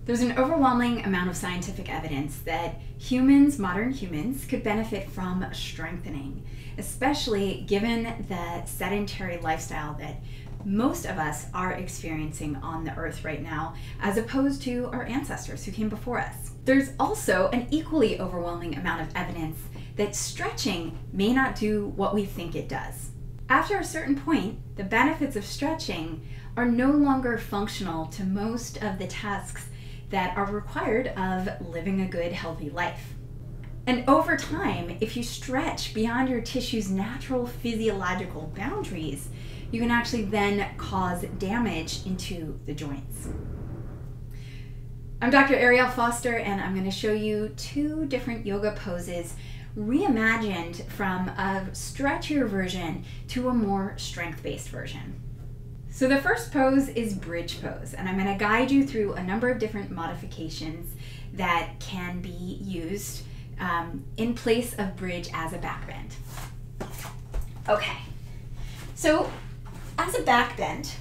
There's an overwhelming amount of scientific evidence that humans, modern humans, could benefit from strengthening, especially given the sedentary lifestyle that most of us are experiencing on the earth right now, as opposed to our ancestors who came before us. There's also an equally overwhelming amount of evidence that stretching may not do what we think it does. After a certain point, the benefits of stretching are no longer functional to most of the tasks that are required of living a good, healthy life. And over time, if you stretch beyond your tissue's natural physiological boundaries, you can actually then cause damage into the joints. I'm Dr. Ariele Foster, and I'm going to show you 2 different yoga poses reimagined from a stretchier version to a more strength-based version. So the first pose is bridge pose, and I'm going to guide you through a number of different modifications that can be used in place of bridge as a back bend. Okay, so as a back bend,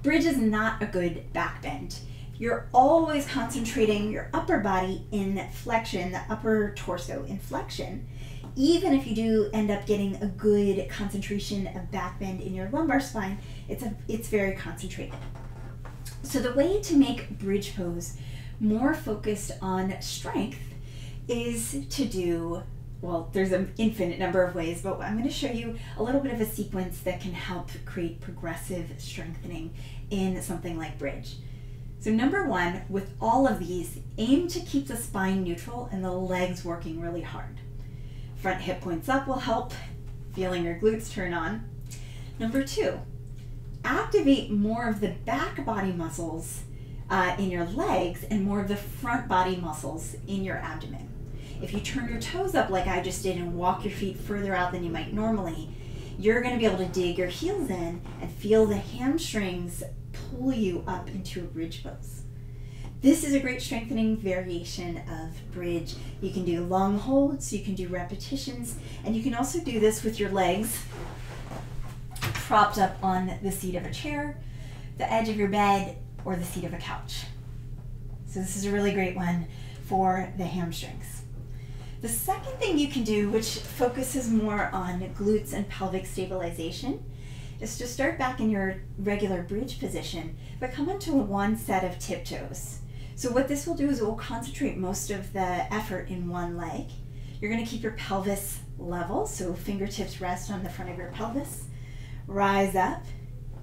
bridge is not a good back bend. You're always concentrating your upper body in flexion, the upper torso in flexion. Even if you do end up getting a good concentration of back bend in your lumbar spine, it's very concentrated. So the way to make bridge pose more focused on strength is to do, well, there's an infinite number of ways, but I'm going to show you a little bit of a sequence that can help create progressive strengthening in something like bridge. So number 1, with all of these, aim to keep the spine neutral and the legs working really hard. Front hip points up will help, feeling your glutes turn on. Number 2, activate more of the back body muscles in your legs and more of the front body muscles in your abdomen. If you turn your toes up like I just did and walk your feet further out than you might normally, you're going to be able to dig your heels in and feel the hamstrings pull you up into a bridge pose. This is a great strengthening variation of bridge. You can do long holds, you can do repetitions, and you can also do this with your legs propped up on the seat of a chair, the edge of your bed, or the seat of a couch. So this is a really great one for the hamstrings. The second thing you can do, which focuses more on glutes and pelvic stabilization, is to start back in your regular bridge position, but come into one set of tiptoes. So what this will do is it will concentrate most of the effort in one leg. You're going to keep your pelvis level, so fingertips rest on the front of your pelvis. Rise up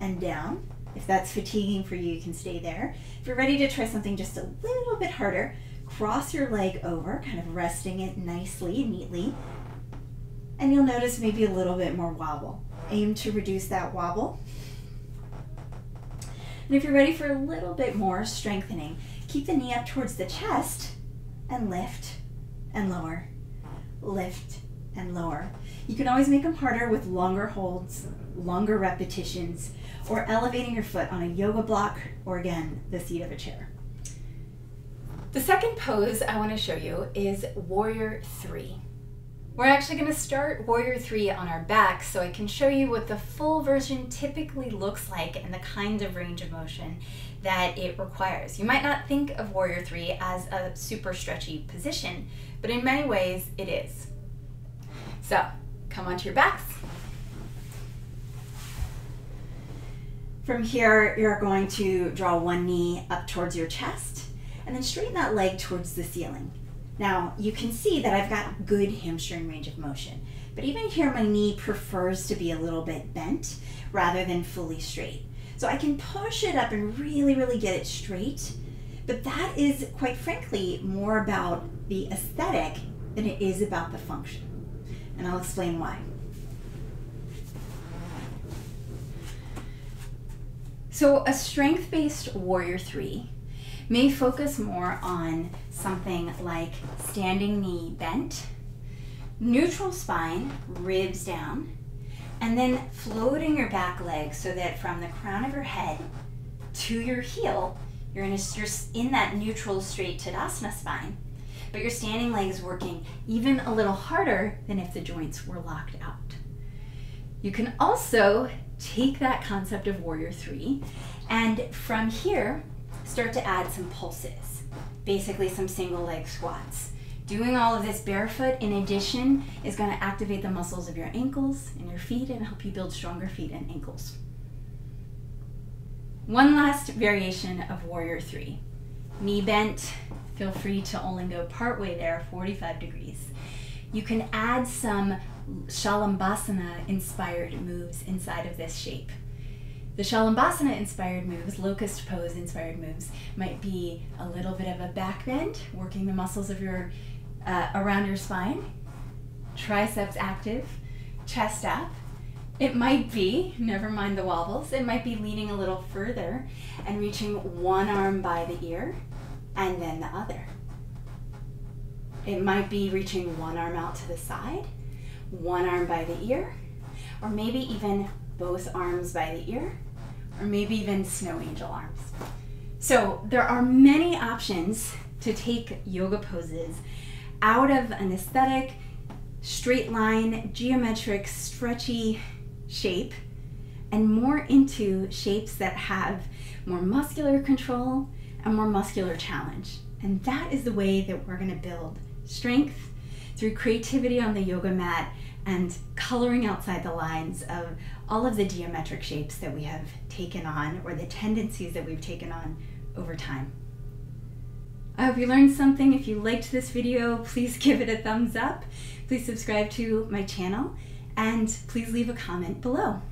and down. If that's fatiguing for you, you can stay there. If you're ready to try something just a little bit harder, cross your leg over, kind of resting it nicely and neatly. And you'll notice maybe a little bit more wobble. Aim to reduce that wobble. And if you're ready for a little bit more strengthening, keep the knee up towards the chest and lift and lower, lift and lower. You can always make them harder with longer holds, longer repetitions, or elevating your foot on a yoga block or, again, the seat of a chair. The second pose I want to show you is Warrior 3. We're actually going to start Warrior 3 on our back so I can show you what the full version typically looks like and the kind of range of motion that it requires. You might not think of Warrior 3 as a super stretchy position, but in many ways it is. So come onto your backs. From here, you're going to draw one knee up towards your chest and then straighten that leg towards the ceiling. Now, you can see that I've got good hamstring range of motion, but even here my knee prefers to be a little bit bent rather than fully straight. So I can push it up and really, really get it straight, but that is, quite frankly, more about the aesthetic than it is about the function. And I'll explain why. So a strength-based Warrior 3 may focus more on something like standing knee bent, neutral spine, ribs down, and then floating your back leg so that from the crown of your head to your heel, you're in that neutral straight Tadasana spine, but your standing leg is working even a little harder than if the joints were locked out. You can also take that concept of Warrior 3 and from here start to add some pulses, basically some single leg squats. Doing all of this barefoot in addition is going to activate the muscles of your ankles and your feet and help you build stronger feet and ankles. One last variation of Warrior 3. Knee bent, feel free to only go partway there, 45 degrees. You can add some Shalambhasana inspired moves inside of this shape. The Shalambhasana inspired moves, locust pose inspired moves, might be a little bit of a back bend, working the muscles of your around your spine, triceps active, chest up. It might be, never mind the wobbles, it might be leaning a little further and reaching one arm by the ear and then the other. It might be reaching one arm out to the side, one arm by the ear, or maybe even both arms by the ear, or maybe even snow angel arms. So there are many options to take yoga poses out of an aesthetic, straight line, geometric, stretchy shape and more into shapes that have more muscular control and more muscular challenge. And that is the way that we're going to build strength through creativity on the yoga mat and coloring outside the lines of all of the geometric shapes that we have taken on, or the tendencies that we've taken on over time. I hope you learned something. If you liked this video, please give it a thumbs up. Please subscribe to my channel and please leave a comment below.